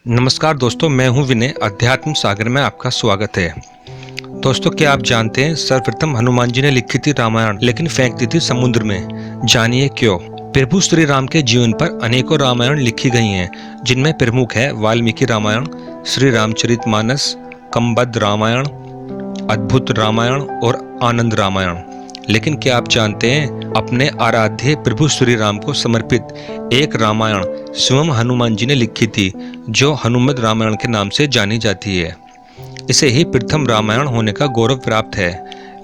नमस्कार दोस्तों, मैं हूं विनय। अध्यात्म सागर में आपका स्वागत है। दोस्तों, क्या आप जानते हैं सर्वप्रथम हनुमान जी ने लिखी थी रामायण, लेकिन फेंक दी थी समुद्र में। जानिए क्यों। प्रभु श्री राम के जीवन पर अनेकों रामायण लिखी गई हैं, जिनमें प्रमुख है वाल्मीकि रामायण, श्री रामचरितमानस, कंबद रामायण, अद्भुत रामायण और आनंद रामायण। लेकिन क्या आप जानते हैं, अपने आराध्य प्रभु श्री राम को समर्पित एक रामायण स्वयं हनुमान जी ने लिखी थी, जो हनुमत रामायण के नाम से जानी जाती है। इसे ही प्रथम रामायण होने का गौरव प्राप्त है।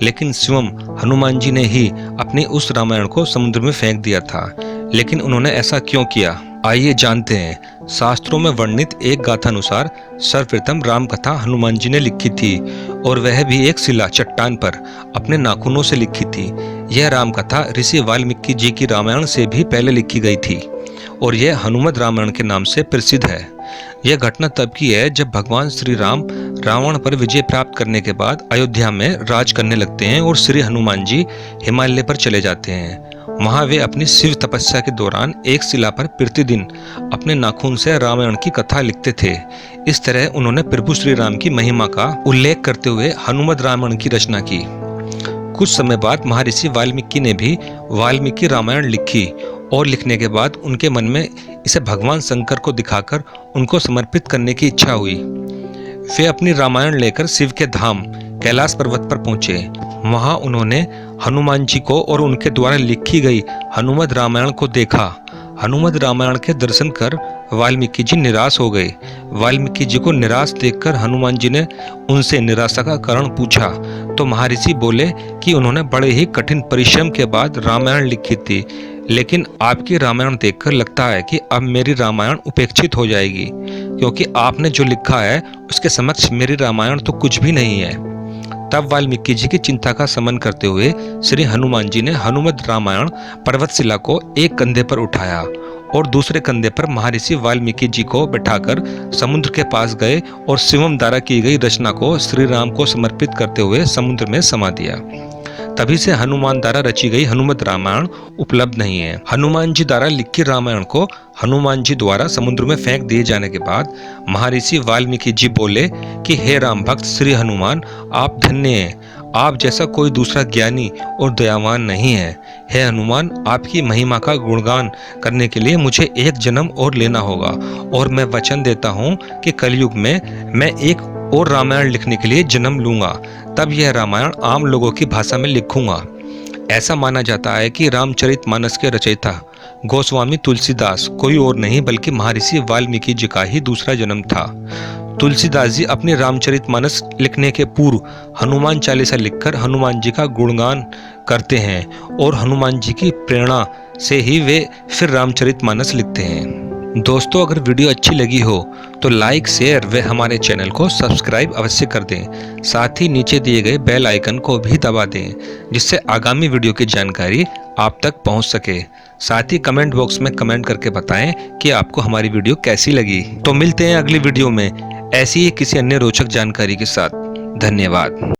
लेकिन स्वयं हनुमान जी ने ही अपनी उस रामायण को समुद्र में फेंक दिया था। लेकिन उन्होंने ऐसा क्यों किया, आइए जानते हैं। शास्त्रों में वर्णित एक गाथा अनुसार सर्वप्रथम राम कथा हनुमान जी ने लिखी थी, और वह भी एक शिला चट्टान पर अपने नाखूनों से लिखी थी। यह राम कथा ऋषि वाल्मीकि जी की रामायण से भी पहले लिखी गई थी, और यह हनुमत रामायण के नाम से प्रसिद्ध है। यह घटना तब की है जब भगवान श्री राम रावण पर विजय प्राप्त करने के बाद अयोध्या में राज करने लगते हैं, और श्री हनुमान जी हिमालय पर चले जाते हैं। वहां वे अपनी शिव तपस्या के दौरान एक शिला पर प्रतिदिन अपने नाखून से रामायण की कथा लिखते थे। इस तरह उन्होंने प्रभु श्री राम की महिमा का उल्लेख करते हुए हनुमत रामायण की रचना की। कुछ समय बाद महर्षि वाल्मीकि ने भी वाल्मीकि रामायण लिखी, और लिखने के बाद उनके मन में इसे भगवान शंकर को दिखाकर उनको समर्पित करने की इच्छा हुई। वे अपनी रामायण लेकर शिव के धाम कैलाश पर्वत पर पहुंचे। वहां उन्होंने हनुमान जी को और उनके द्वारा लिखी गई हनुमत रामायण को देखा। हनुमत रामायण के दर्शन कर वाल्मीकि जी निराश हो गए। वाल्मीकि जी को निराश देखकर हनुमान जी ने उनसे निराशा का कारण पूछा, तो महर्षि बोले कि उन्होंने बड़े ही कठिन परिश्रम के बाद रामायण लिखी थी, लेकिन आपकी रामायण देखकर लगता है कि अब मेरी रामायण उपेक्षित हो जाएगी, क्योंकि आपने जो लिखा है उसके समक्ष मेरी रामायण तो कुछ भी नहीं है। तब वाल्मीकि जी की चिंता का शमन करते हुए श्री हनुमान जी ने हनुमत रामायण पर्वतशिला को एक कंधे पर उठाया, और दूसरे कंधे पर महर्षि वाल्मीकि जी को बैठाकर समुद्र के पास गए, और शिवम द्वारा की गई रचना को श्री राम को समर्पित करते हुए समुद्र में समा दिया। तभी से हनुमान द्वारा रची गई हनुमत रामायण उपलब्ध नहीं है। हनुमान जी द्वारा लिखी रामायण को हनुमान जी द्वारा समुद्र में फेंक दिए जाने के बाद महर्षि वाल्मीकि जी बोले कि हे राम भक्त श्री हनुमान, आप धन्य हैं। आप जैसा कोई दूसरा ज्ञानी और दयावान नहीं है। हे हनुमान, आपकी महिमा का गुणगान करने के लिए मुझे एक जन्म और लेना होगा, और मैं वचन देता हूँ कि कलयुग में मैं एक और रामायण लिखने के लिए जन्म लूंगा। तब यह रामायण आम लोगों की भाषा में लिखूंगा। ऐसा माना जाता है कि रामचरितमानस के रचयिता गोस्वामी तुलसीदास कोई और नहीं बल्कि महर्षि वाल्मीकि जी का ही दूसरा जन्म था। तुलसीदास जी अपने रामचरितमानस लिखने के पूर्व हनुमान चालीसा लिखकर हनुमान जी का गुणगान करते हैं, और हनुमान जी की प्रेरणा से ही वे फिर रामचरितमानस लिखते हैं। दोस्तों, अगर वीडियो अच्छी लगी हो तो लाइक, शेयर व हमारे चैनल को सब्सक्राइब अवश्य कर दें। साथ ही नीचे दिए गए बेल आइकन को भी दबा दें, जिससे आगामी वीडियो की जानकारी आप तक पहुंच सके। साथ ही कमेंट बॉक्स में कमेंट करके बताएं कि आपको हमारी वीडियो कैसी लगी। तो मिलते हैं अगली वीडियो में ऐसी ही किसी अन्य रोचक जानकारी के साथ। धन्यवाद।